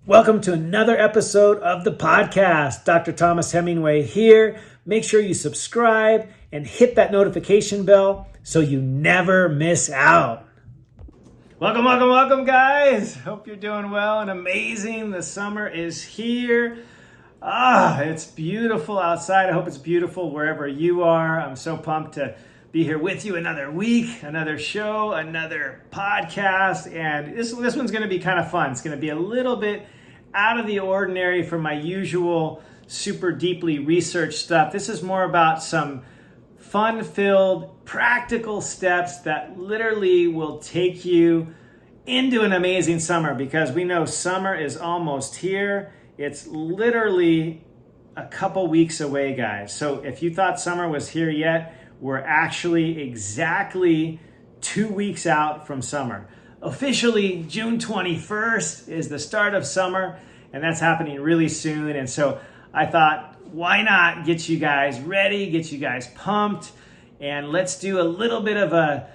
Welcome to another episode of the podcast. Dr. Thomas Hemingway here. Make sure you subscribe and hit that notification bell so you never miss out. Welcome, guys. Hope you're doing well and amazing. The summer is here. It's beautiful outside. I hope it's beautiful wherever you are. I'm so pumped to be here with you another week, another show, another podcast. And this one's going to be kind of fun. It's going to be a little bit out of the ordinary from my usual super deeply researched stuff. This is more about some fun-filled, practical steps that literally will take you into an amazing summer, because we know summer is almost here. It's literally a couple weeks away, guys. So if you thought summer was here yet, we're actually exactly 2 weeks out from summer. Officially, June 21st is the start of summer, and that's happening really soon. And so I thought, why not get you guys ready, get you guys pumped, and let's do a little bit of a,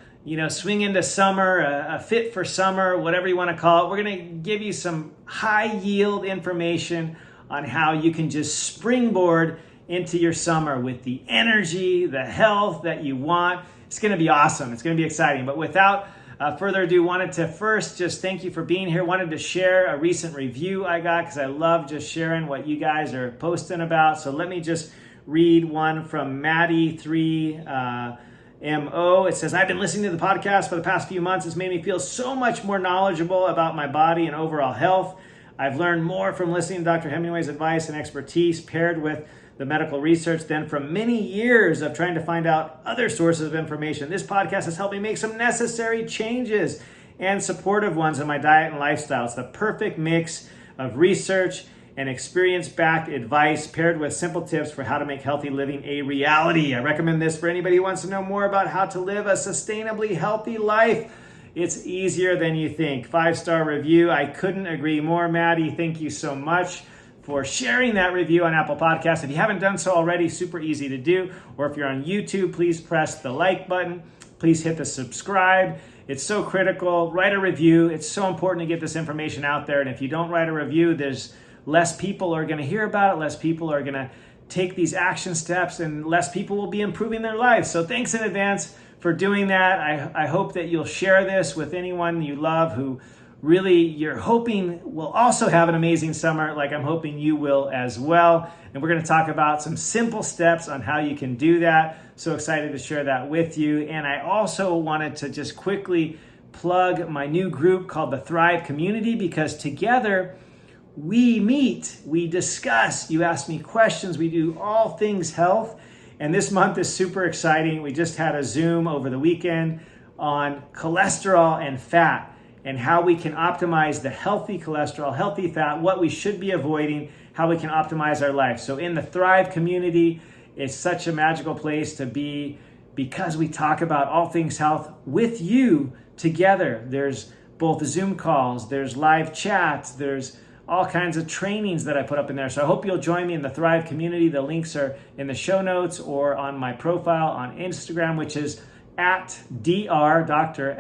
swing into summer, a fit for summer, whatever you want to call it. We're going to give you some high yield information on how you can just springboard into your summer with the energy, the health that you want. It's going to be awesome. It's going to be exciting. But without further ado, wanted to first just thank you for being here. Wanted to share a recent review I got because I love just sharing what you guys are posting about. So let me just read one from Maddie3MO. It says, I've been listening to the podcast for the past few months. It's made me feel so much more knowledgeable about my body and overall health. I've learned more from listening to Dr. Hemingway's advice and expertise paired with the medical research than from many years of trying to find out other sources of information. This podcast has helped me make some necessary changes and supportive ones in my diet and lifestyle. It's the perfect mix of research and experience-backed advice paired with simple tips for how to make healthy living a reality. I recommend this for anybody who wants to know more about how to live a sustainably healthy life. It's easier than you think. 5-star review. I couldn't agree more, Maddie. Thank you so much for sharing that review on Apple Podcasts. If you haven't done so already, super easy to do. Or if you're on YouTube, please press the like button. Please hit the subscribe. It's so critical. Write a review. It's so important to get this information out there. And if you don't write a review, there's less people are going to hear about it. Less people are going to take these action steps, and less people will be improving their lives. So thanks in advance for doing that. I hope that you'll share this with anyone you love who really you're hoping will also have an amazing summer, like I'm hoping you will as well. And we're going to talk about some simple steps on how you can do that. So excited to share that with you. And I also wanted to just quickly plug my new group called the Thrive Community, because together we meet, we discuss, you ask me questions, we do all things health. And this month is super exciting. We just had a Zoom over the weekend on cholesterol and fat, and how we can optimize the healthy cholesterol, healthy fat, what we should be avoiding, how we can optimize our life. So in the Thrive Community, it's such a magical place to be because we talk about all things health with you together. There's both Zoom calls, there's live chats, there's all kinds of trainings that I put up in there. So I hope you'll join me in the Thrive Community. The links are in the show notes or on my profile on Instagram, which is at Dr.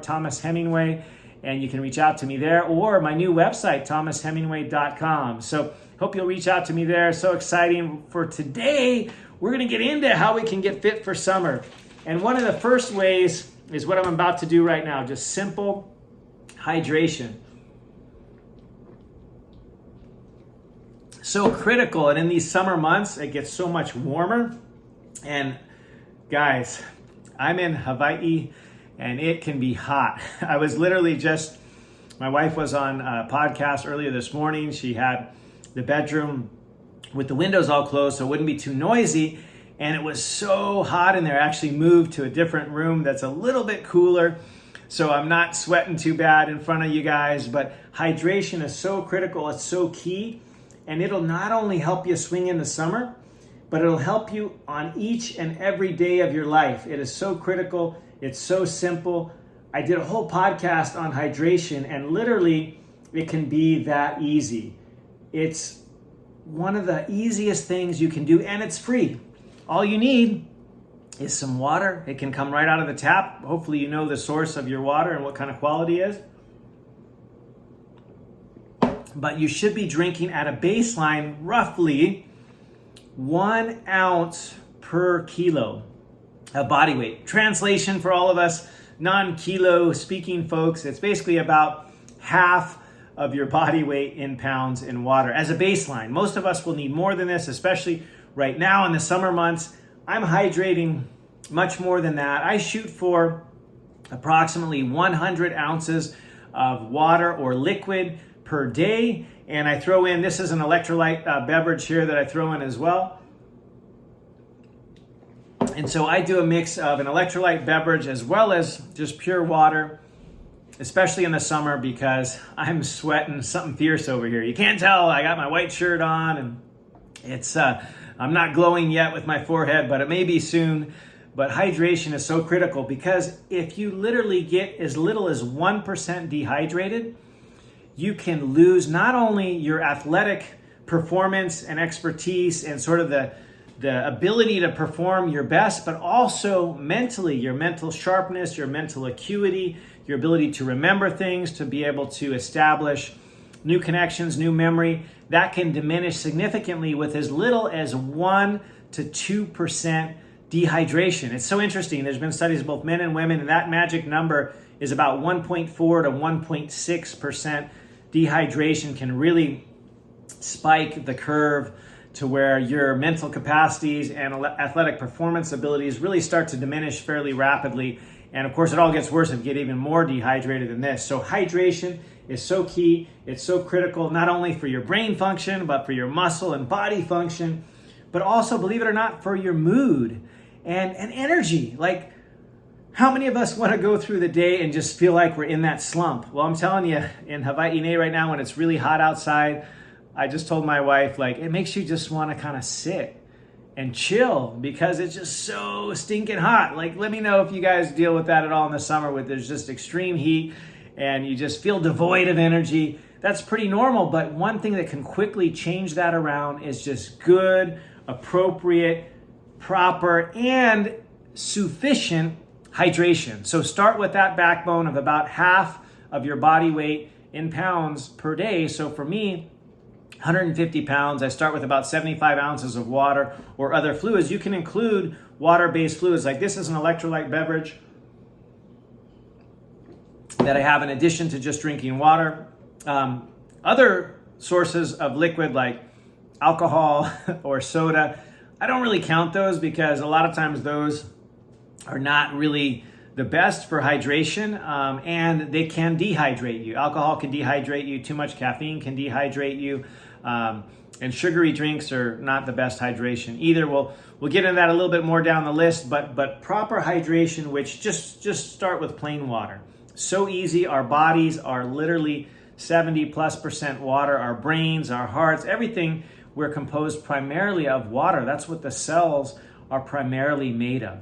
Thomas Hemingway, and you can reach out to me there, or my new website, thomashemingway.com. So hope you'll reach out to me there. So exciting. For today, we're going to get into how we can get fit for summer. And one of the first ways is what I'm about to do right now, just simple hydration. So critical, and in these summer months, it gets so much warmer. And guys, I'm in Hawaii, and it can be hot. I was literally my wife was on a podcast earlier this morning. She had the bedroom with the windows all closed so it wouldn't be too noisy, and it was so hot in there. I actually moved to a different room that's a little bit cooler, so I'm not sweating too bad in front of you guys. But hydration is so critical. It's so key, and it'll not only help you swing into summer, but it'll help you on each and every day of your life. It is so critical. It's so simple. I did a whole podcast on hydration, and literally it can be that easy. It's one of the easiest things you can do, and it's free. All you need is some water. It can come right out of the tap. Hopefully you know the source of your water and what kind of quality it is. but you should be drinking at a baseline roughly 1 ounce per kilo of body weight. Translation for all of us non-kilo speaking folks, it's basically about half of your body weight in pounds in water as a baseline. Most of us will need more than this, especially right now in the summer months. I'm hydrating much more than that. I shoot for approximately 100 ounces of water or liquid per day. And I throw in, this is an electrolyte beverage here that I throw in as well. And so I do a mix of an electrolyte beverage as well as just pure water, especially in the summer because I'm sweating something fierce over here. You can't tell, I got my white shirt on and it's, I'm not glowing yet with my forehead, but it may be soon. But hydration is so critical because if you literally get as little as 1% dehydrated, you can lose not only your athletic performance and expertise and sort of the ability to perform your best, but also mentally, your mental sharpness, your mental acuity, your ability to remember things, to be able to establish new connections, new memory, that can diminish significantly with as little as 1 to 2% dehydration. It's so interesting. There's been studies of both men and women, and that magic number is about 1.4 to 1.6% dehydration can really spike the curve to where your mental capacities and athletic performance abilities really start to diminish fairly rapidly. And of course, it all gets worse if you get even more dehydrated than this. So hydration is so key. It's so critical, not only for your brain function, but for your muscle and body function, but also, believe it or not, for your mood and energy. Like, how many of us want to go through the day and just feel like we're in that slump? Well, I'm telling you, in Hawaii right now, when it's really hot outside, I just told my wife, like, it makes you just want to kind of sit and chill because it's just so stinking hot. Like, let me know if you guys deal with that at all in the summer, with there's just extreme heat and you just feel devoid of energy. That's pretty normal, but one thing that can quickly change that around is just good, appropriate, proper, and sufficient hydration. So start with that backbone of about half of your body weight in pounds per day. So for me, 150 pounds, I start with about 75 ounces of water or other fluids. You can include water-based fluids. Like, this is an electrolyte beverage that I have in addition to just drinking water. Other sources of liquid like alcohol or soda, I don't really count those because a lot of times those are not really the best for hydration, and they can dehydrate you. Alcohol can dehydrate you. Too much caffeine can dehydrate you. And sugary drinks are not the best hydration either. We'll get into that a little bit more down the list, but proper hydration, which just start with plain water. So easy. Our bodies are literally 70+% water. Our brains, our hearts, everything, we're composed primarily of water. That's what the cells are primarily made of.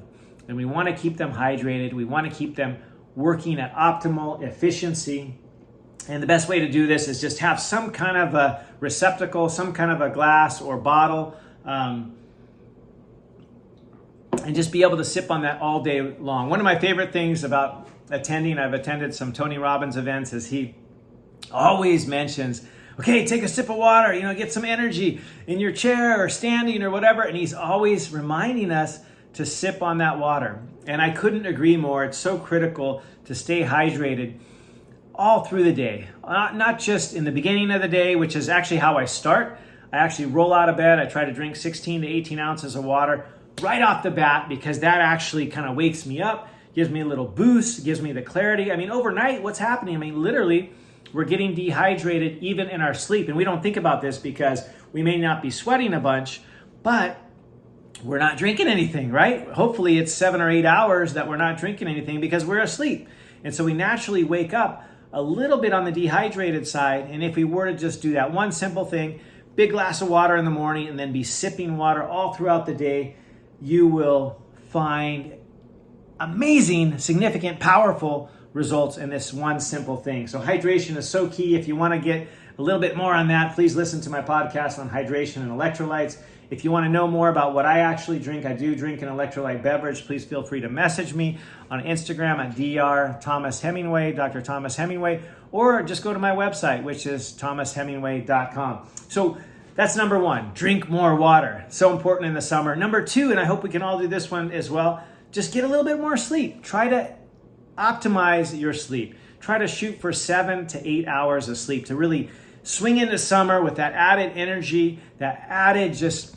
And we want to keep them hydrated. We want to keep them working at optimal efficiency. And the best way to do this is just have some kind of a receptacle, some kind of a glass or bottle, and just be able to sip on that all day long. One of my favorite things about attending, I've attended some Tony Robbins events, is he always mentions, okay, take a sip of water, get some energy in your chair or standing or whatever. And he's always reminding us to sip on that water. And I couldn't agree more. It's so critical to stay hydrated all through the day, not just in the beginning of the day, which is actually how I start. I actually roll out of bed. I try to drink 16 to 18 ounces of water right off the bat because that actually kind of wakes me up, gives me a little boost, gives me the clarity. I mean, overnight, what's happening? I mean, literally, we're getting dehydrated even in our sleep. And we don't think about this because we may not be sweating a bunch, but we're not drinking anything, right? Hopefully it's 7 or 8 hours that we're not drinking anything because we're asleep. And so we naturally wake up a little bit on the dehydrated side. And if we were to just do that one simple thing, big glass of water in the morning and then be sipping water all throughout the day, you will find amazing, significant, powerful results in this one simple thing. So hydration is so key. If you want to get a a little bit more on that, please listen to my podcast on hydration and electrolytes. If you want to know more about what I actually drink, I do drink an electrolyte beverage. Please feel free to message me on Instagram at Dr. Thomas Hemingway, Dr. Thomas Hemingway, or just go to my website, which is thomashemingway.com. So that's number one, drink more water. So important in the summer. Number two, and I hope we can all do this one as well, just get a little bit more sleep. Try to optimize your sleep. Try to shoot for 7 to 8 hours of sleep to really swing into summer with that added energy, that added just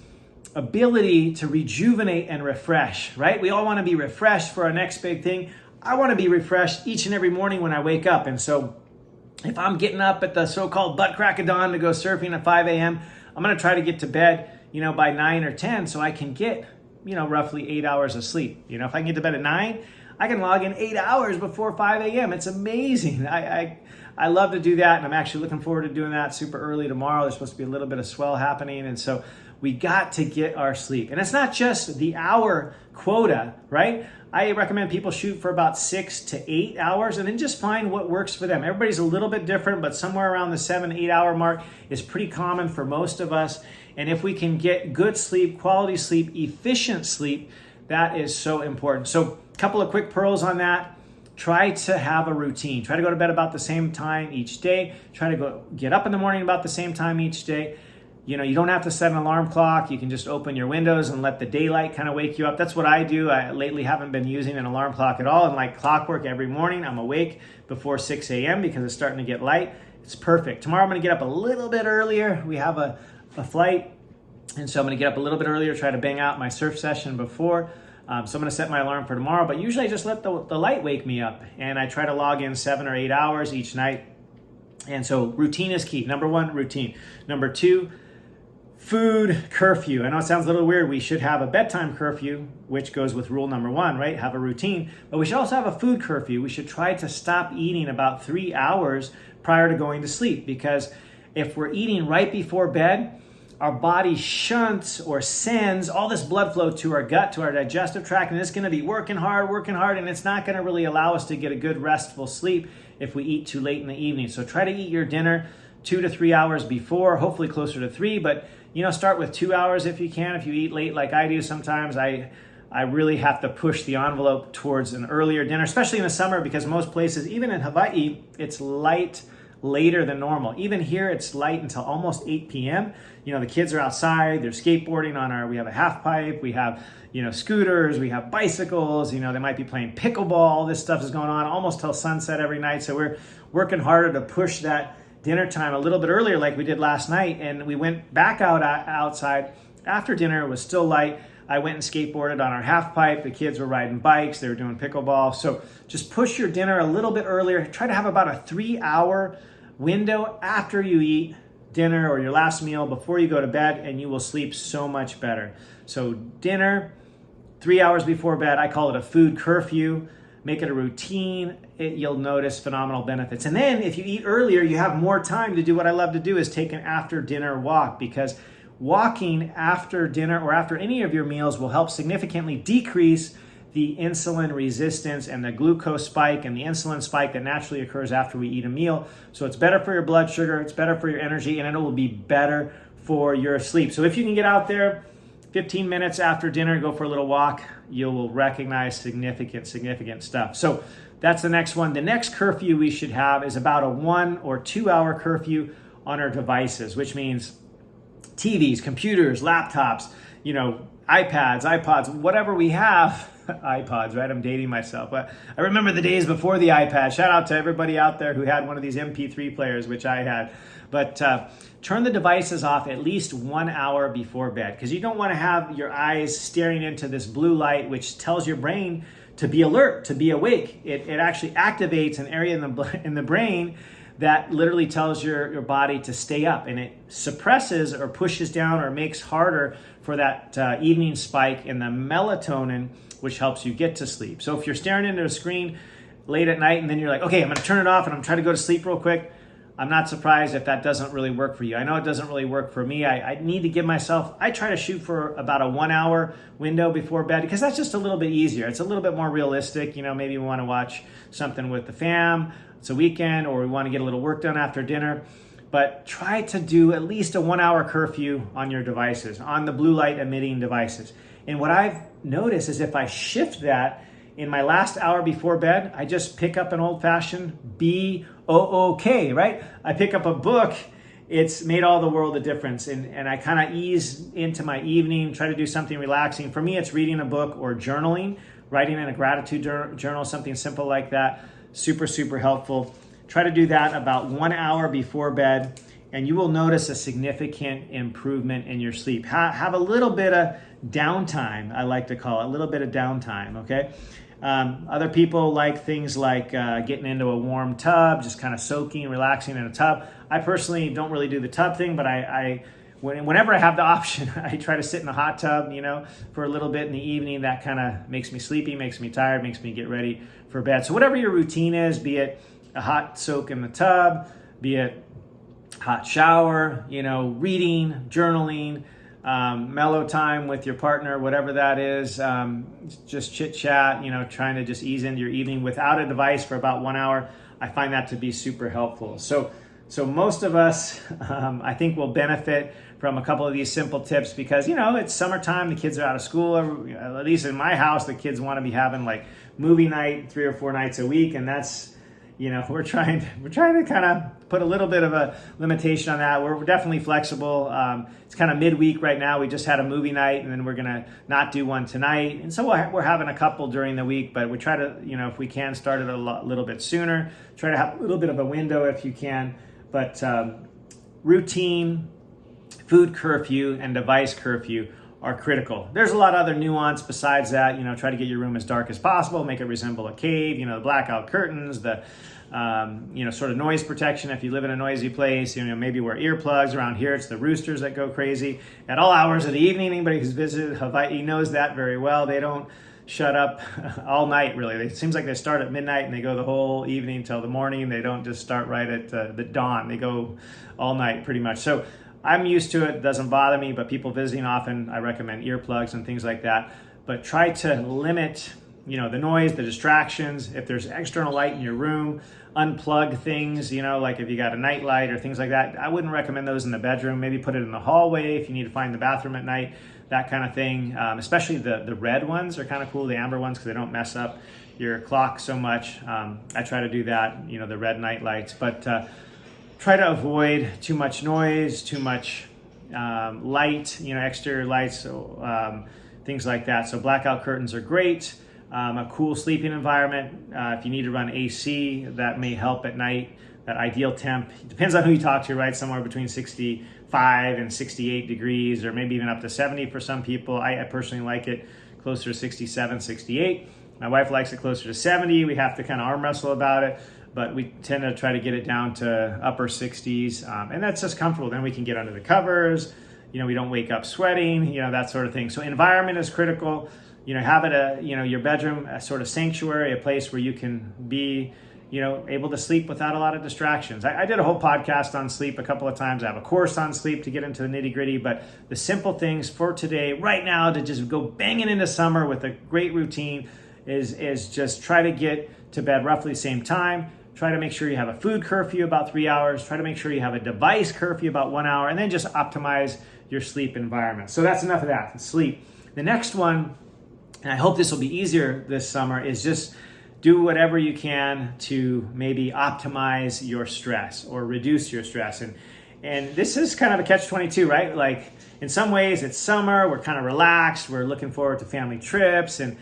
ability to rejuvenate and refresh, right? We all want to be refreshed for our next big thing. I want to be refreshed each and every morning when I wake up. And so if I'm getting up at the so-called butt crack of dawn to go surfing at 5 a.m., I'm going to try to get to bed, by 9 or 10 so I can get, roughly 8 hours of sleep. If I can get to bed at 9, I can log in 8 hours before 5 a.m. It's amazing. I love to do that, and I'm actually looking forward to doing that super early tomorrow. There's supposed to be a little bit of swell happening, and so we got to get our sleep. And it's not just the hour quota, right? I recommend people shoot for about 6 to 8 hours and then just find what works for them. Everybody's a little bit different, but somewhere around the 7, 8 hour mark is pretty common for most of us. And if we can get good sleep, quality sleep, efficient sleep, that is so important. So a couple of quick pearls on that. Try to have a routine. Try to go to bed about the same time each day. Try to get up in the morning about the same time each day. You don't have to set an alarm clock. You can just open your windows and let the daylight kind of wake you up. That's what I do. I lately haven't been using an alarm clock at all. And like clockwork, every morning I'm awake before 6 a.m. because it's starting to get light. It's perfect. Tomorrow I'm going to get up a little bit earlier. We have a flight. And so I'm going to get up a little bit earlier, try to bang out my surf session before. So I'm going to set my alarm for tomorrow. But usually I just let the light wake me up. And I try to log in 7 or 8 hours each night. And so routine is key. Number one, routine. Number two, food curfew. I know it sounds a little weird. We should have a bedtime curfew, which goes with rule number one, right? Have a routine. But we should also have a food curfew. We should try to stop eating about 3 hours prior to going to sleep, because if we're eating right before bed, our body shunts or sends all this blood flow to our gut, to our digestive tract, and it's going to be working hard, and it's not going to really allow us to get a good restful sleep if we eat too late in the evening. So try to eat your dinner 2 to 3 hours before, hopefully closer to 3, but start with 2 hours if you can. If you eat late like I do sometimes, I really have to push the envelope towards an earlier dinner, especially in the summer, because most places, even in Hawaii, it's light later than normal. Even here, it's light until almost 8 p.m. The kids are outside, they're skateboarding we have a half pipe, we have, scooters, we have bicycles, they might be playing pickleball. All this stuff is going on almost till sunset every night. So we're working harder to push that dinner time a little bit earlier like we did last night. And we went back outside after dinner. It was still light. I went and skateboarded on our half pipe. The kids were riding bikes. They were doing pickleball. So just push your dinner a little bit earlier. Try to have about a 3 hour window after you eat dinner or your last meal before you go to bed, and you will sleep so much better. So dinner, 3 hours before bed. I call it a food curfew. Make it a routine. You'll notice phenomenal benefits. And then if you eat earlier, you have more time to do what I love to do, is take an after dinner walk, because walking after dinner or after any of your meals will help significantly decrease the insulin resistance and the glucose spike and the insulin spike that naturally occurs after we eat a meal. So it's better for your blood sugar, it's better for your energy, and it will be better for your sleep. So if you can get out there 15 minutes after dinner, go for a little walk, you will recognize significant stuff. So that's the next one. The next curfew we should have is about a 1 or 2 hour curfew on our devices, which means TVs, computers, laptops, iPads, iPods, whatever we have. iPods, right? I'm dating myself. But I remember the days before the iPad. Shout out to everybody out there who had one of these MP3 players, which I had. But turn the devices off at least 1 hour before bed, because you don't want to have your eyes staring into this blue light, which tells your brain to be alert, to be awake. It actually activates an area in the brain that literally tells your body to stay up, and it suppresses or pushes down or makes harder for that evening spike in the melatonin, which helps you get to sleep. So if you're staring into a screen late at night and then you're like, okay, I'm going to turn it off and I'm trying to go to sleep real quick, I'm not surprised if that doesn't really work for you. I know it doesn't really work for me. I need to give myself, I try to shoot for about a 1 hour window before bed, because that's just a little bit easier. It's a little bit more realistic. Maybe we want to watch something with the fam. It's a weekend, or we want to get a little work done after dinner. but try to do at least a 1 hour curfew on your devices, on the blue light emitting devices. And what I've noticed is if I shift that in my last hour before bed, I just pick up an old-fashioned BOOK, right? I pick up a book. It's made all the world a difference. And I kind of ease into my evening, try to do something relaxing. For me, it's reading a book or journaling, writing in a gratitude journal, something simple like that. Super, super helpful. Try to do that about 1 hour before bed, and you will notice a significant improvement in your sleep. Have a little bit of downtime, I like to call it, a little bit of downtime, okay? Other people like things like getting into a warm tub, just kind of soaking, relaxing in a tub. I personally don't really do the tub thing, but whenever I have the option, I try to sit in the hot tub, for a little bit in the evening. That kind of makes me sleepy, makes me tired, makes me get ready for bed. So whatever your routine is, be it a hot soak in the tub, be it hot shower, reading, journaling, mellow time with your partner, whatever that is, just chit chat, trying to just ease into your evening without a device for about 1 hour. I find that to be super helpful. So most of us, I think, will benefit from a couple of these simple tips because, it's summertime, the kids are out of school, or at least in my house, the kids want to be having like movie night 3 or 4 nights a week. And that's, we're trying to kind of put a little bit of a limitation on that. We're definitely flexible. It's kind of midweek right now. We just had a movie night, and then we're going to not do one tonight. And so we're having a couple during the week, but we try to, if we can, start it a little bit sooner. Try to have a little bit of a window if you can. But routine, food curfew, and device curfew are critical. There's a lot of other nuance besides that. Try to get your room as dark as possible, make it resemble a cave. The blackout curtains, the sort of noise protection if you live in a noisy place. Maybe wear earplugs. Around here, it's the roosters that go crazy at all hours of the evening. Anybody who's visited Hawaii knows that very well. They don't shut up all night, really. It seems like they start at midnight and they go the whole evening till the morning. They don't just start right at the dawn. They go all night pretty much. So I'm used to it. It doesn't bother me, but people visiting often, I recommend earplugs and things like that. But try to limit, the noise, the distractions. If there's external light in your room, unplug things, like if you got a night light or things like that. I wouldn't recommend those in the bedroom. Maybe put it in the hallway if you need to find the bathroom at night, that kind of thing. Especially the red ones are kind of cool, the amber ones, because they don't mess up your clock so much. I try to do that, the red night lights. But try to avoid too much noise, too much light, exterior lights, things like that. So blackout curtains are great. A cool sleeping environment. If you need to run AC, that may help at night. That ideal temp, depends on who you talk to, right? Somewhere between 65 and 68 degrees, or maybe even up to 70 for some people. I personally like it closer to 67, 68. My wife likes it closer to 70. We have to kind of arm wrestle about it, but we tend to try to get it down to upper 60s. And that's just comfortable. Then we can get under the covers. We don't wake up sweating, that sort of thing. So environment is critical. Have it your bedroom, a sort of sanctuary, a place where you can be, able to sleep without a lot of distractions. I did a whole podcast on sleep a couple of times. I have a course on sleep to get into the nitty gritty, but the simple things for today, right now, to just go banging into summer with a great routine is just try to get to bed roughly the same time. Try to make sure you have a food curfew about 3 hours. Try to make sure you have a device curfew about 1 hour, and then just optimize your sleep environment. So that's enough of that, sleep. The next one, and I hope this will be easier this summer, is just do whatever you can to maybe optimize your stress or reduce your stress. And this is kind of a catch-22, right? Like in some ways it's summer, we're kind of relaxed, we're looking forward to family trips. And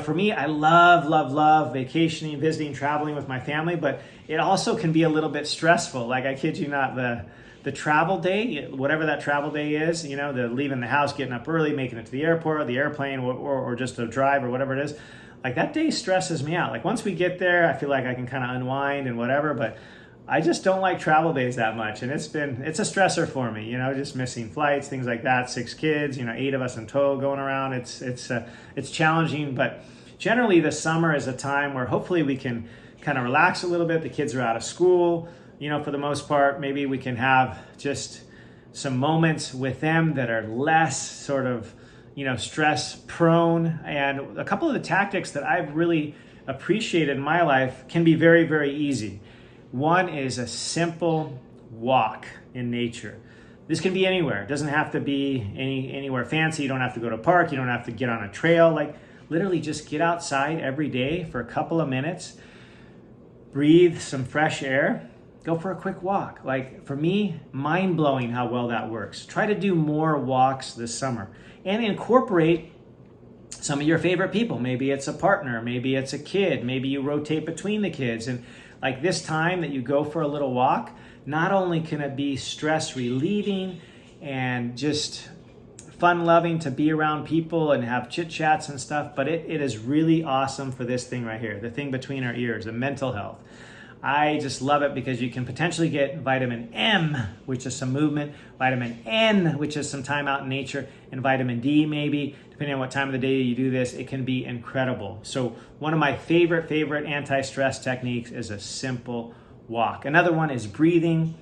for me, I love vacationing, visiting, traveling with my family, but it also can be a little bit stressful. Like I kid you not, the travel day, whatever that travel day is, the leaving the house, getting up early, making it to the airport, or the airplane, or just a drive or whatever it is, like that day stresses me out. Like once we get there, I feel like I can kind of unwind and whatever, but I just don't like travel days that much. And it's a stressor for me, just missing flights, things like that. 6 kids, 8 of us in tow going around. It's challenging, but generally the summer is a time where hopefully we can kind of relax a little bit. The kids are out of school. For the most part, maybe we can have just some moments with them that are less sort of, stress prone. And a couple of the tactics that I've really appreciated in my life can be very, very easy. One is a simple walk in nature. This can be anywhere. It doesn't have to be anywhere fancy. You don't have to go to a park. You don't have to get on a trail. Like literally just get outside every day for a couple of minutes, breathe some fresh air, go for a quick walk. Like for me, mind blowing how well that works. Try to do more walks this summer and incorporate some of your favorite people. Maybe it's a partner, maybe it's a kid, maybe you rotate between the kids. And like this time that you go for a little walk, not only can it be stress relieving and just fun loving to be around people and have chit chats and stuff, but it is really awesome for this thing right here, the thing between our ears, the mental health. I just love it because you can potentially get vitamin M, which is some movement, vitamin N, which is some time out in nature, and vitamin D maybe, depending on what time of the day you do this. It can be incredible. So one of my favorite anti-stress techniques is a simple walk. Another one is breathing.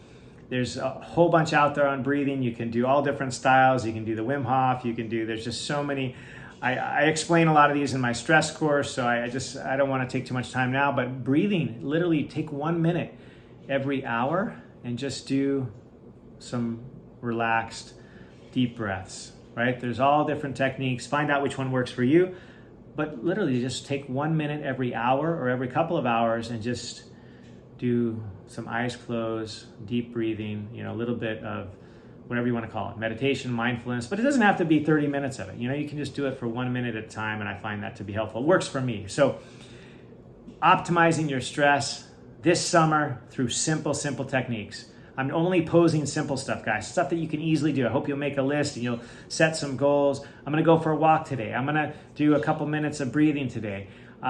There's a whole bunch out there on breathing. You can do all different styles. You can do the Wim Hof. There's just so many. I explain a lot of these in my stress course, so I don't want to take too much time now, but breathing, literally take 1 minute every hour and just do some relaxed, deep breaths, right? There's all different techniques. Find out which one works for you, but literally just take 1 minute every hour or every couple of hours and just do some eyes closed, deep breathing, a little bit of whatever you want to call it, meditation, mindfulness, but it doesn't have to be 30 minutes of it. You can just do it for 1 minute at a time, and I find that to be helpful. It works for me. So optimizing your stress this summer through simple techniques. I'm only posing simple stuff, guys, stuff that you can easily do. I hope you'll make a list and you'll set some goals. I'm going to go for a walk today. I'm going to do a couple minutes of breathing today.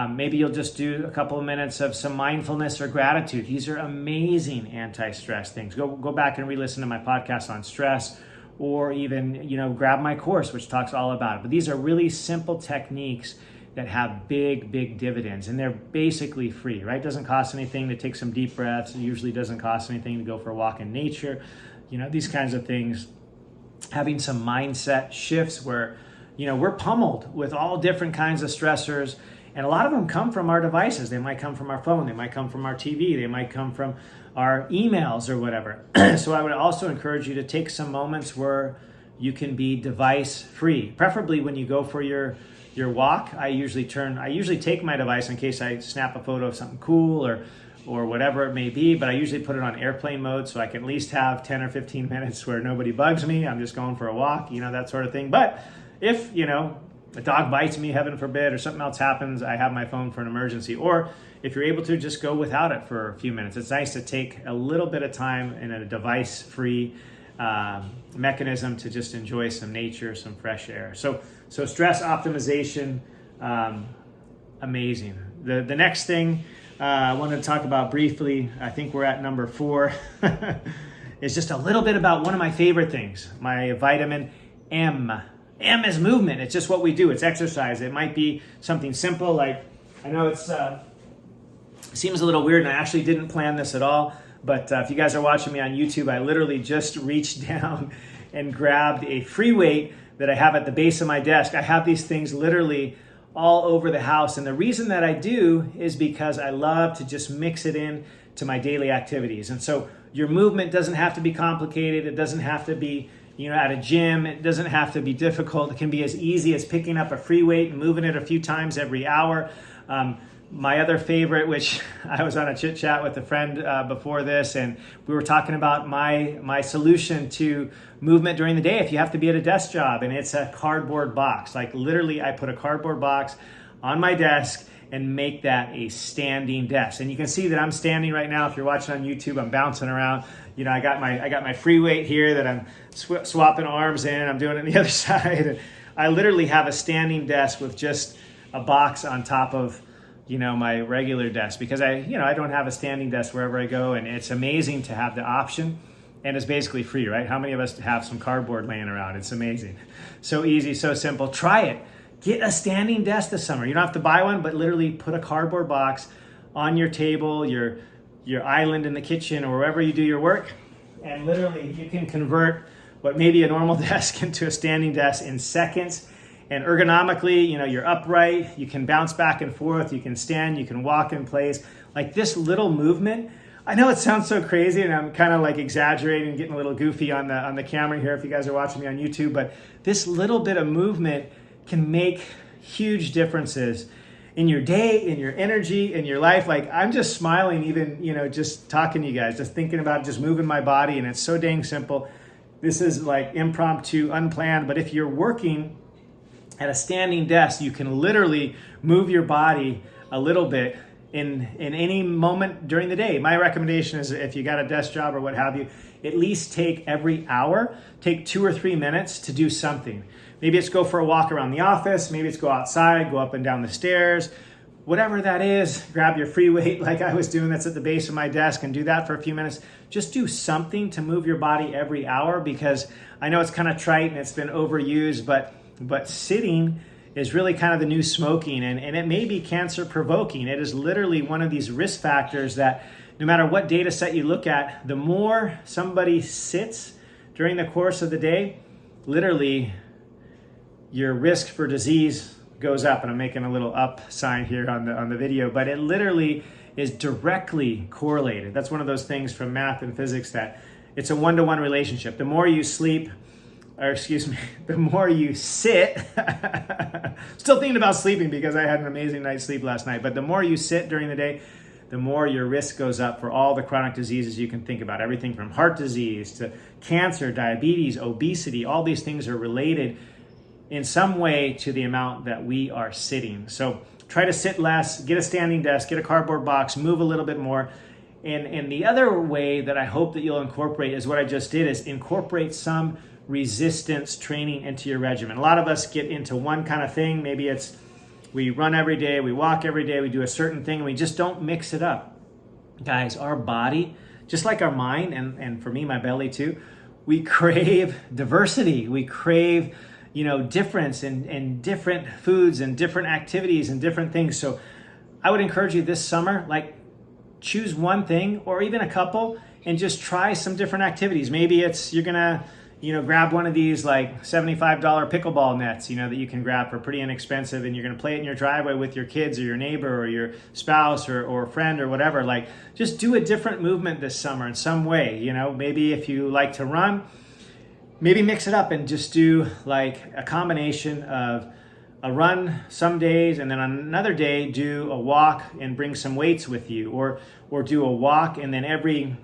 Maybe you'll just do a couple of minutes of some mindfulness or gratitude. These are amazing anti-stress things. Go back and re-listen to my podcast on stress, or even, grab my course, which talks all about it. But these are really simple techniques that have big dividends, and they're basically free, right? It doesn't cost anything to take some deep breaths. It usually doesn't cost anything to go for a walk in nature. These kinds of things. Having some mindset shifts where, we're pummeled with all different kinds of stressors. And a lot of them come from our devices. They might come from our phone. They might come from our TV. They might come from our emails or whatever. So I would also encourage you to take some moments where you can be device free. Preferably when you go for your walk. I usually take my device in case I snap a photo of something cool or whatever it may be, but I usually put it on airplane mode so I can at least have 10 or 15 minutes where nobody bugs me. I'm just going for a walk, that sort of thing. But if, a dog bites me, heaven forbid, or something else happens, I have my phone for an emergency. Or if you're able to, just go without it for a few minutes. It's nice to take a little bit of time in a device-free mechanism to just enjoy some nature, some fresh air. So stress optimization, amazing. The next thing I wanted to talk about briefly, I think we're at number 4, is just a little bit about one of my favorite things, my vitamin M. M is movement. It's just what we do. It's exercise. It might be something simple like, I know it seems a little weird, and I actually didn't plan this at all, but if you guys are watching me on YouTube, I literally just reached down and grabbed a free weight that I have at the base of my desk. I have these things literally all over the house, and the reason that I do is because I love to just mix it in to my daily activities. And so your movement doesn't have to be complicated. It doesn't have to be at a gym. It doesn't have to be difficult. It can be as easy as picking up a free weight and moving it a few times every hour. My other favorite, which I was on a chit chat with a friend before this, and we were talking about my solution to movement during the day if you have to be at a desk job, and it's a cardboard box. Like literally, I put a cardboard box on my desk and make that a standing desk. And you can see that I'm standing right now. If you're watching on YouTube, I'm bouncing around. I got my free weight here that I'm swapping arms in. I'm doing it on the other side. And I literally have a standing desk with just a box on top of, my regular desk, because I don't have a standing desk wherever I go. And it's amazing to have the option, and it's basically free, right? How many of us have some cardboard laying around? It's amazing. So easy, so simple. Try it. Get a standing desk this summer. You don't have to buy one, but literally put a cardboard box on your table, your island in the kitchen, or wherever you do your work. And literally you can convert what may be a normal desk into a standing desk in seconds. And ergonomically, you're upright, you can bounce back and forth, you can stand, you can walk in place. Like this little movement, I know it sounds so crazy, and I'm kind of like exaggerating, getting a little goofy on the camera here if you guys are watching me on YouTube, but this little bit of movement can make huge differences in your day, in your energy, in your life. Like, I'm just smiling even, just talking to you guys, just thinking about just moving my body, and it's so dang simple. This is like impromptu, unplanned, but if you're working at a standing desk, you can literally move your body a little bit in any moment during the day. My recommendation is, if you got a desk job or what have you, at least take 2 or 3 minutes to do something. Maybe it's go for a walk around the office, maybe it's go outside, go up and down the stairs, whatever that is. Grab your free weight like I was doing that's at the base of my desk and do that for a few minutes. Just do something to move your body every hour, because I know it's kind of trite and it's been overused, but sitting is really kind of the new smoking, and it may be cancer provoking. It is literally one of these risk factors that no matter what data set you look at, the more somebody sits during the course of the day, literally your risk for disease goes up. And I'm making a little up sign here on the video, but it literally is directly correlated. That's one of those things from math and physics that it's a 1-to-1 relationship. The more you the more you sit, still thinking about sleeping because I had an amazing night's sleep last night, but the more you sit during the day, the more your risk goes up for all the chronic diseases you can think about. Everything from heart disease to cancer, diabetes, obesity, all these things are related in some way to the amount that we are sitting. So try to sit less, get a standing desk, get a cardboard box, move a little bit more. And the other way that I hope that you'll incorporate is what I just did, is incorporate some resistance training into your regimen. A lot of us get into one kind of thing. Maybe it's we run every day, we walk every day, we do a certain thing, and we just don't mix it up. Guys, our body, just like our mind, and for me, my belly too, we crave diversity. We crave, difference in different foods and different activities and different things. So I would encourage you this summer, choose one thing or even a couple and just try some different activities. Maybe it's you're gonna grab one of these $75 pickleball nets, that you can grab for pretty inexpensive, and you're going to play it in your driveway with your kids or your neighbor or your spouse or friend or whatever. Just do a different movement this summer in some way. Maybe if you like to run, maybe mix it up and just do a combination of a run some days, and then on another day do a walk and bring some weights with you, or do a walk and then every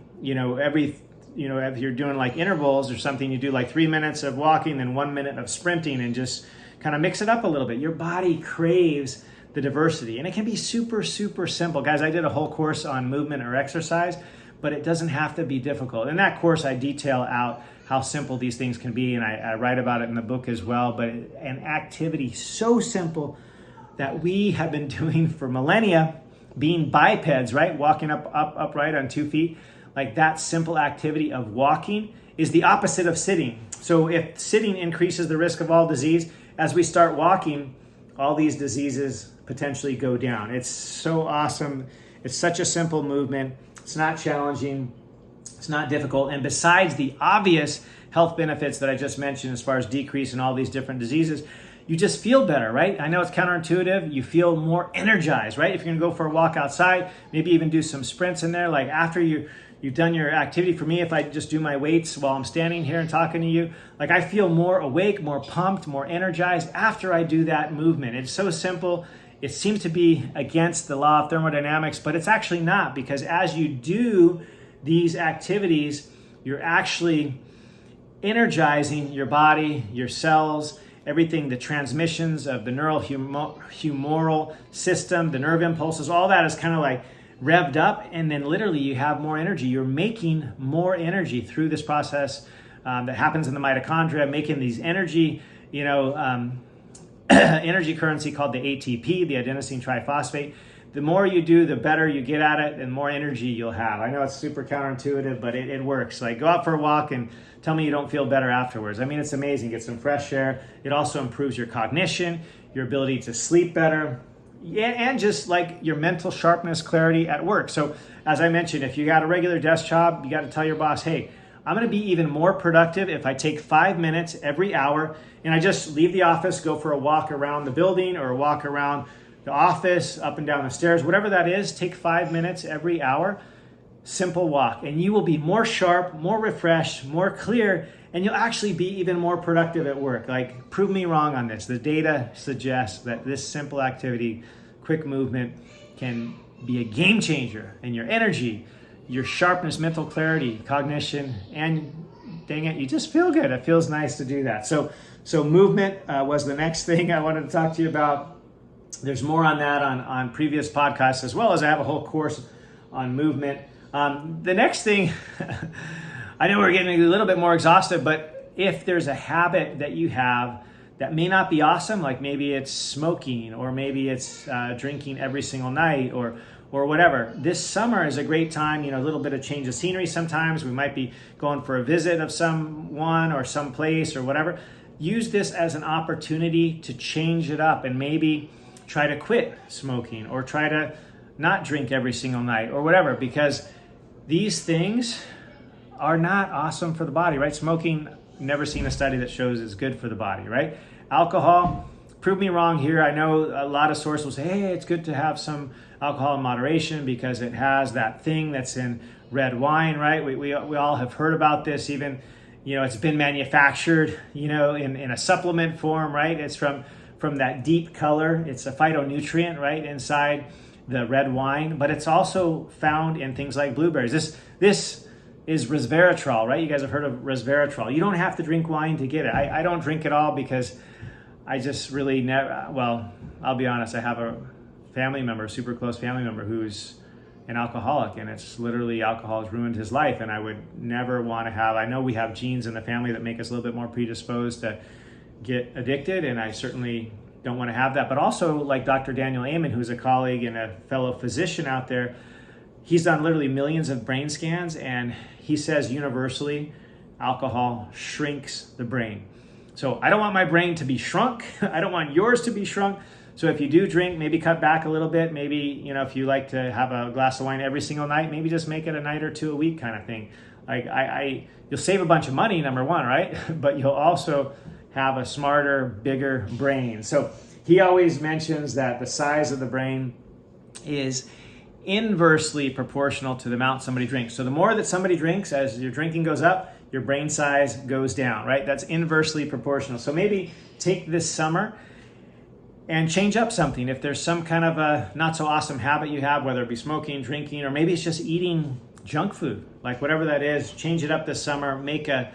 if you're doing intervals or something, you do 3 minutes of walking, then 1 minute of sprinting, and just kind of mix it up a little bit. Your body craves the diversity, and it can be super, super simple. Guys, I did a whole course on movement or exercise, but it doesn't have to be difficult. In that course, I detail out how simple these things can be, and I write about it in the book as well. But an activity so simple that we have been doing for millennia, being bipeds, right? Walking upright on 2 feet. That simple activity of walking is the opposite of sitting. So if sitting increases the risk of all disease, as we start walking, all these diseases potentially go down. It's so awesome. It's such a simple movement. It's not challenging. It's not difficult. And besides the obvious health benefits that I just mentioned, as far as decrease in all these different diseases, you just feel better, right? I know it's counterintuitive. You feel more energized, right? If you're gonna go for a walk outside, maybe even do some sprints in there. After you've done your activity. For me, if I just do my weights while I'm standing here and talking to you, I feel more awake, more pumped, more energized after I do that movement. It's so simple. It seems to be against the law of thermodynamics, but it's actually not, because as you do these activities, you're actually energizing your body, your cells, everything, the transmissions of the neurohumoral system, the nerve impulses, all that is kind of revved up, and then literally you have more energy. You're making more energy through this process that happens in the mitochondria, making these energy, energy currency called the ATP, the adenosine triphosphate. The more you do, the better you get at it, and more energy you'll have. I know it's super counterintuitive, but it works. Go out for a walk and tell me you don't feel better afterwards. I mean, it's amazing. Get some fresh air. It also improves your cognition, your ability to sleep better, and just your mental sharpness, clarity at work. So as I mentioned, if you got a regular desk job, you got to tell your boss, hey, I'm going to be even more productive if I take 5 minutes every hour and I just leave the office, go for a walk around the building or a walk around the office, up and down the stairs, whatever that is. Take 5 minutes every hour. simple walk, and you will be more sharp, more refreshed, more clear, and you'll actually be even more productive at work. Like, prove me wrong on this. The data suggests that this simple activity, quick movement, can be a game changer in your energy, your sharpness, mental clarity, cognition, and dang it, you just feel good. It feels nice to do that. So movement was the next thing I wanted to talk to you about. There's more on that on previous podcasts, as well as I have a whole course on movement. The next thing, I know we're getting a little bit more exhaustive, but if there's a habit that you have that may not be awesome, like maybe it's smoking, or maybe it's drinking every single night, or whatever, this summer is a great time, a little bit of change of scenery. Sometimes we might be going for a visit of someone or some place or whatever. Use this as an opportunity to change it up and maybe try to quit smoking, or try to not drink every single night, or whatever, because these things are not awesome for the body, right? Smoking, never seen a study that shows it's good for the body, right? Alcohol, prove me wrong here. I know a lot of sources will say, hey, it's good to have some alcohol in moderation because it has that thing that's in red wine, right? We all have heard about this. Even, it's been manufactured, in a supplement form, right? It's from that deep color. It's a phytonutrient, right, inside the red wine, but it's also found in things like blueberries. This is resveratrol, right? You guys have heard of resveratrol. You don't have to drink wine to get it. I don't drink it all because I just really never, well, I'll be honest, I have a family member, a super close family member, who's an alcoholic, and it's literally, alcohol has ruined his life, and I would never want to have, I know we have genes in the family that make us a little bit more predisposed to get addicted, and I certainly don't want to have that. But also, like Dr. Daniel Amen, who's a colleague and a fellow physician out there, he's done literally millions of brain scans, and he says universally, alcohol shrinks the brain. So I don't want my brain to be shrunk. I don't want yours to be shrunk. So if you do drink, maybe cut back a little bit. Maybe, if you like to have a glass of wine every single night, maybe just make it a night or two a week kind of thing. Like you'll save a bunch of money, number one, right? But you'll also have a smarter, bigger brain. So he always mentions that the size of the brain is inversely proportional to the amount somebody drinks. So the more that somebody drinks, as your drinking goes up, your brain size goes down, right? That's inversely proportional. So maybe take this summer and change up something. If there's some kind of a not so awesome habit you have, whether it be smoking, drinking, or maybe it's just eating junk food, like whatever that is, change it up this summer, make a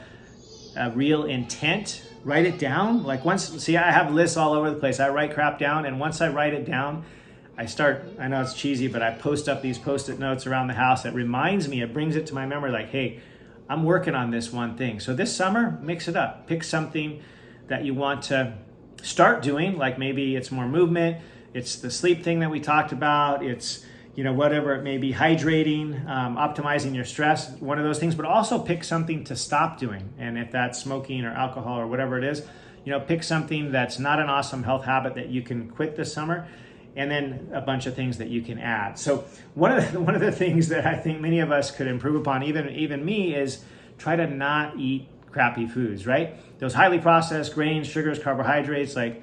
real intent, write it down. Like I have lists all over the place. I write crap down, and once I write it down, I know it's cheesy, but I post up these Post-it notes around the house that reminds me, it brings it to my memory, like, hey, I'm working on this one thing. So this summer, mix it up. Pick something that you want to start doing, like maybe it's more movement, it's the sleep thing that we talked about, it's, whatever it may be, hydrating, optimizing your stress, one of those things, but also pick something to stop doing. And if that's smoking or alcohol or whatever it is, pick something that's not an awesome health habit that you can quit this summer, and then a bunch of things that you can add. So one of the things that I think many of us could improve upon, even me, is try to not eat crappy foods, right? Those highly processed grains, sugars, carbohydrates, like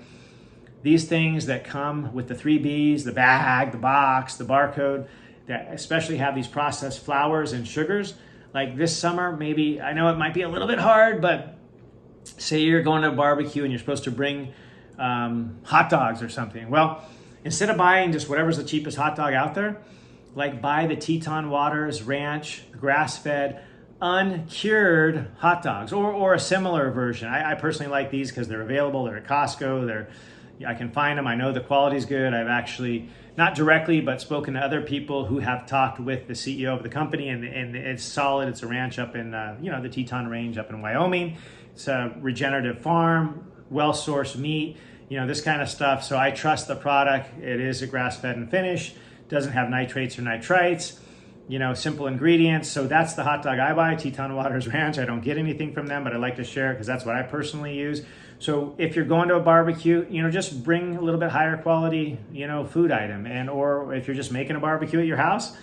these things that come with the 3 Bs, the bag, the box, the barcode, that especially have these processed flours and sugars. Like this summer, maybe, I know it might be a little bit hard, but say you're going to a barbecue and you're supposed to bring hot dogs or something. Well, instead of buying just whatever's the cheapest hot dog out there, like buy the Teton Waters Ranch grass-fed uncured hot dogs, or a similar version. I personally like these because they're available. They're at Costco. I can find them. I know the quality's good. I've actually, not directly, but spoken to other people who have talked with the CEO of the company, and it's solid. It's a ranch up in the Teton Range up in Wyoming. It's a regenerative farm, well-sourced meat, this kind of stuff. So I trust the product. It is a grass-fed and finished. Doesn't have nitrates or nitrites. Simple ingredients. So that's the hot dog I buy, Teton Waters Ranch. I don't get anything from them, but I like to share because that's what I personally use. So if you're going to a barbecue, just bring a little bit higher quality, food item. Or if you're just making a barbecue at your house,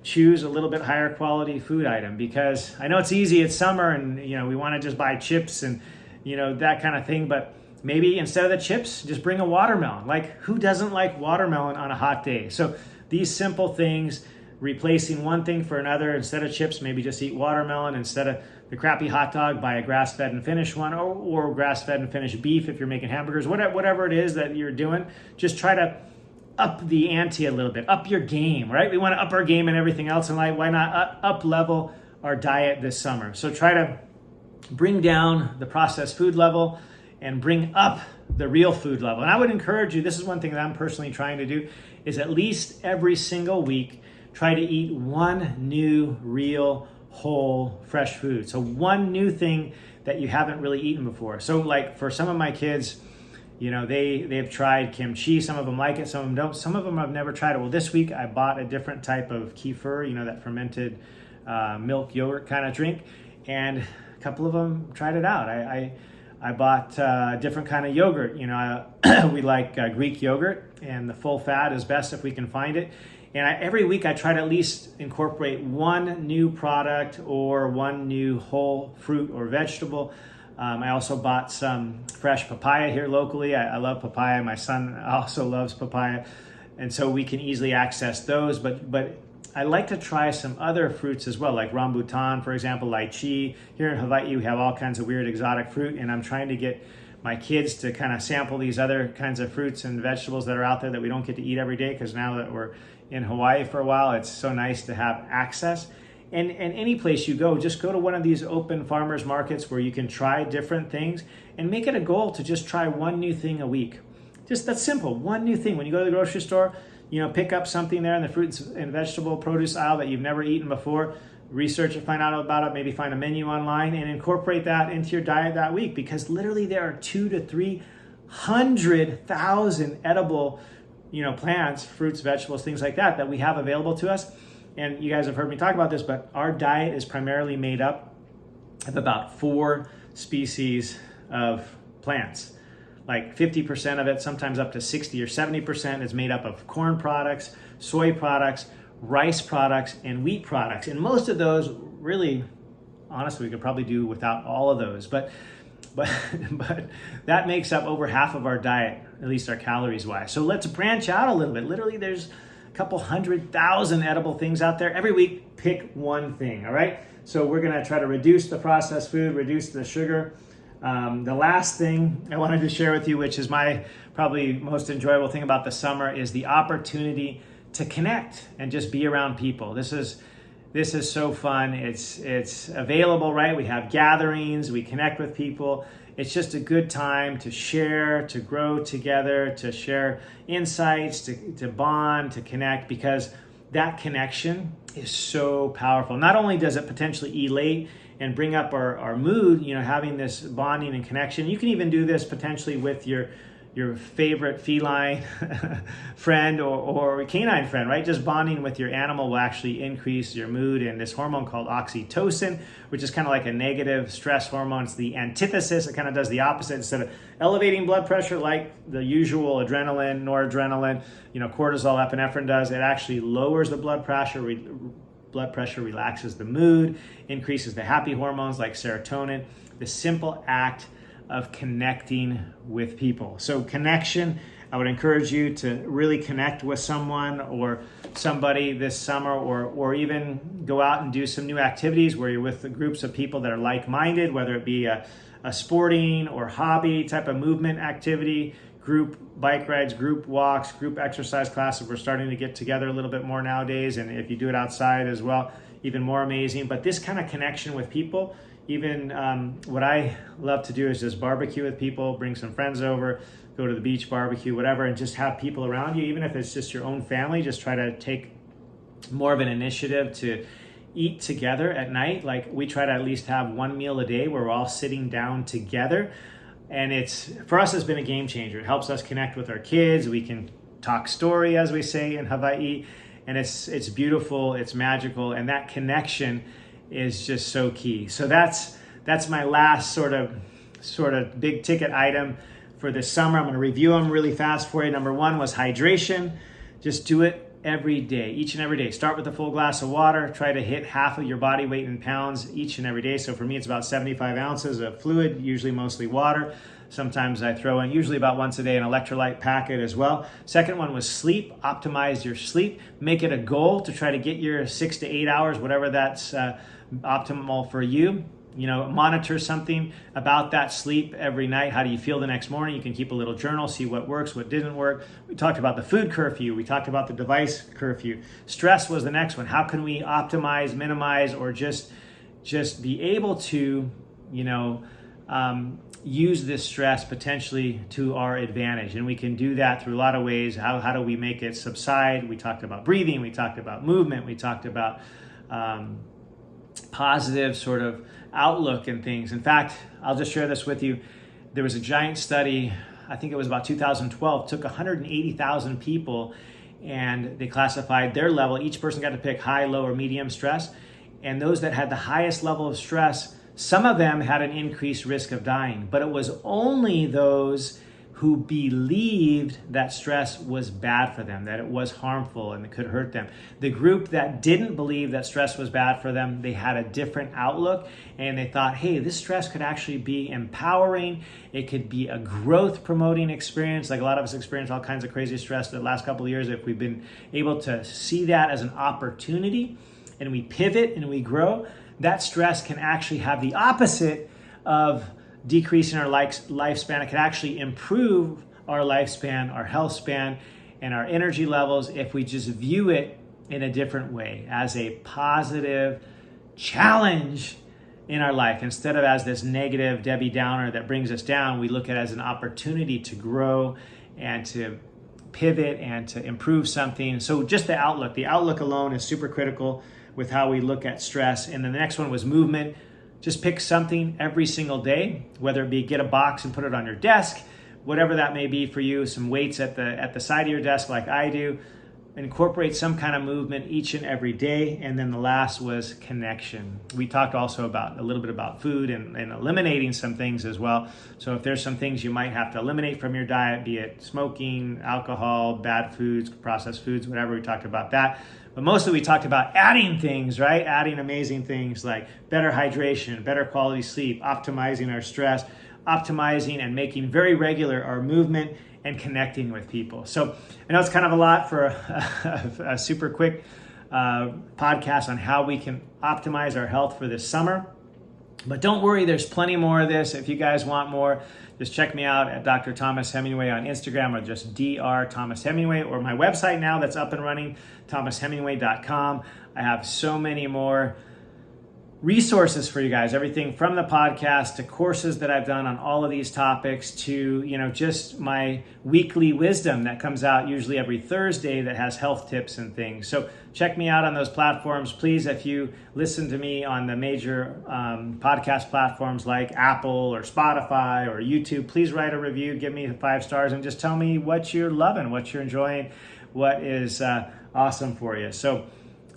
choose a little bit higher quality food item, because I know it's easy, it's summer, and we want to just buy chips and that kind of thing, but maybe instead of the chips, just bring a watermelon. Like, who doesn't like watermelon on a hot day? So these simple things replacing one thing for another. Instead of chips, maybe just eat watermelon. Instead of the crappy hot dog, buy a grass-fed and finished one, or grass-fed and finished beef if you're making hamburgers. Whatever it is that you're doing, just try to up the ante a little bit, up your game, right? We want to up our game and everything else in life. Why not up level our diet this summer? So try to bring down the processed food level and bring up the real food level. And I would encourage you, this is one thing that I'm personally trying to do, is at least every single week, try to eat one new, real, whole, fresh food. So one new thing that you haven't really eaten before. So like for some of my kids, you know, they've tried kimchi. Some of them like it, some of them don't. Some of them have never tried it. Well, this week I bought a different type of kefir, you know, that fermented milk yogurt kind of drink. And a couple of them tried it out. I bought a different kind of yogurt. You know, we like Greek yogurt, and the full fat is best if we can find it. And every week I try to at least incorporate one new product or one new whole fruit or vegetable. I also bought some fresh papaya here locally. I love papaya. My son also loves papaya. And so we can easily access those. But I like to try some other fruits as well, like rambutan, for example, lychee. Here in Hawaii, we have all kinds of weird exotic fruit. And I'm trying to get my kids to kind of sample these other kinds of fruits and vegetables that are out there that we don't get to eat every day, because now that we're in Hawaii for a while, it's so nice to have access. And any place you go, just go to one of these open farmers markets where you can try different things and make it a goal to just try one new thing a week. Just that's simple, one new thing. When you go to the grocery store, you know, pick up something there in the fruits and vegetable produce aisle that you've never eaten before, research it, find out about it, maybe find a menu online and incorporate that into your diet that week, because literally there are 200,000 to 300,000 edible, you know, plants, fruits, vegetables, things like that we have available to us. And you guys have heard me talk about this, but our diet is primarily made up of about 4 species of plants. Like 50% of it, sometimes up to 60 or 70% is made up of corn products, soy products, rice products, and wheat products. And most of those, really, honestly, we could probably do without all of those. But that makes up over half of our diet, at least our calories wise. So let's branch out a little bit. Literally, there's couple 100,000 edible things out there. Every week, pick one thing, all right? So we're gonna try to reduce the processed food, reduce the sugar. The last thing I wanted to share with you, which is my probably most enjoyable thing about the summer, is the opportunity to connect and just be around people. This is so fun. It's available, right? We have gatherings, we connect with people. It's just a good time to share, to grow together, to share insights, to bond, to connect, because that connection is so powerful. Not only does it potentially elate and bring up our mood, you know, having this bonding and connection. You can even do this potentially with your favorite feline friend or canine friend, right? Just bonding with your animal will actually increase your mood. And this hormone called oxytocin, which is kind of like a negative stress hormone, it's the antithesis. It kind of does the opposite. Instead of elevating blood pressure like the usual adrenaline, noradrenaline, you know, cortisol, epinephrine does, it actually lowers the blood pressure. Blood pressure relaxes the mood, increases the happy hormones like serotonin. The simple act of connecting with people. So connection, I would encourage you to really connect with someone or somebody this summer, or even go out and do some new activities where you're with the groups of people that are like-minded, whether it be a sporting or hobby type of movement activity, group bike rides, group walks, group exercise classes. We're starting to get together a little bit more nowadays, and if you do it outside as well, even more amazing. But this kind of connection with people, even what I love to do is just barbecue with people, bring some friends over, go to the beach, barbecue, whatever, and just have people around you. Even if it's just your own family, just try to take more of an initiative to eat together at night. Like we try to at least have one meal a day where we're all sitting down together. And it's, for us, it's been a game changer. It helps us connect with our kids. We can talk story, as we say in Hawaii, and it's beautiful, it's magical, and that connection is just so key. So that's my last sort of big ticket item for this summer. I'm going to review them really fast for you. Number 1 was hydration. Just do it every day, each and every day. Start with a full glass of water. Try to hit half of your body weight in pounds each and every day. So for me, it's about 75 ounces of fluid, usually mostly water. Sometimes I throw in, usually about once a day, an electrolyte packet as well. Second one was sleep. Optimize your sleep. Make it a goal to try to get your 6 to 8 hours, whatever that's optimal for you. Monitor something about that sleep every night. How do you feel the next morning? You can keep a little journal, see what works, what didn't work. We talked about the food curfew. We talked about the device curfew. Stress was the next one. How can we optimize, minimize, or just be able to, use this stress potentially to our advantage? And we can do that through a lot of ways. How do we make it subside? We talked about breathing. We talked about movement. We talked about positive sort of outlook and things. In fact, I'll just share this with you. There was a giant study, I think it was about 2012, took 180,000 people and they classified their level. Each person got to pick high, low, or medium stress. And those that had the highest level of stress, some of them had an increased risk of dying, but it was only those who believed that stress was bad for them, that it was harmful and it could hurt them. The group that didn't believe that stress was bad for them, they had a different outlook and they thought, hey, this stress could actually be empowering. It could be a growth promoting experience. Like a lot of us experience all kinds of crazy stress the last couple of years. If we've been able to see that as an opportunity and we pivot and we grow, that stress can actually have the opposite of decreasing our lifespan. It can actually improve our lifespan, our health span, and our energy levels if we just view it in a different way, as a positive challenge in our life. Instead of as this negative Debbie Downer that brings us down, we look at it as an opportunity to grow and to pivot and to improve something. So just the outlook alone is super critical with how we look at stress. And then the next one was movement. Just pick something every single day, whether it be get a box and put it on your desk, whatever that may be for you, some weights at the side of your desk like I do. Incorporate some kind of movement each and every day. And then the last was connection. We talked also about a little bit about food and eliminating some things as well. So if there's some things you might have to eliminate from your diet, be it smoking, alcohol, bad foods, processed foods, whatever, we talked about that. But mostly we talked about adding things, right? Adding amazing things like better hydration, better quality sleep, optimizing our stress, optimizing and making very regular our movement and connecting with people. So I know it's kind of a lot for a super quick podcast on how we can optimize our health for this summer. But don't worry, there's plenty more of this. If you guys want more, just check me out at Dr. Thomas Hemingway on Instagram, or just Dr. Thomas Hemingway, or my website now that's up and running, ThomasHemingway.com. I have so many more resources for you guys, everything from the podcast to courses that I've done on all of these topics to, just my weekly wisdom that comes out usually every Thursday that has health tips and things. So check me out on those platforms. Please, if you listen to me on the major podcast platforms like Apple or Spotify or YouTube, please write a review, give me 5 stars, and just tell me what you're loving, what you're enjoying, what is awesome for you. So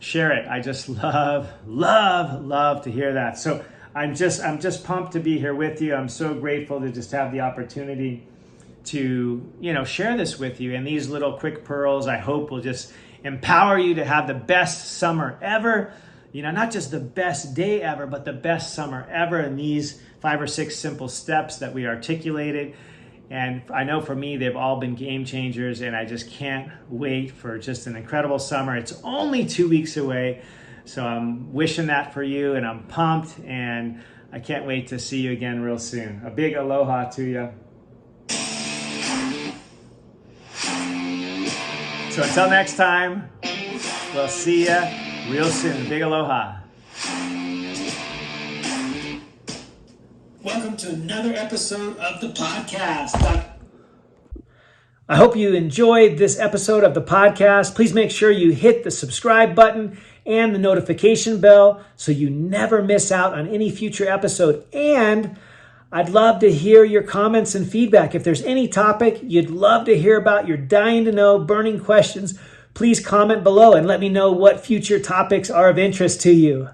share it. I just love to hear that. So I'm just pumped to be here with you. I'm so grateful to just have the opportunity to, share this with you. And these little quick pearls, I hope, will just empower you to have the best summer ever. Not just the best day ever, but the best summer ever. And these 5 or 6 simple steps that we articulated. And I know for me, they've all been game changers, and I just can't wait for just an incredible summer. It's only 2 weeks away, so I'm wishing that for you, and I'm pumped, and I can't wait to see you again real soon. A big aloha to you. So until next time, we'll see you real soon. Big aloha. Welcome to another episode of the podcast. I hope you enjoyed this episode of the podcast. Please make sure you hit the subscribe button and the notification bell so you never miss out on any future episode. And I'd love to hear your comments and feedback. If there's any topic you'd love to hear about, you're dying to know, burning questions, please comment below and let me know what future topics are of interest to you.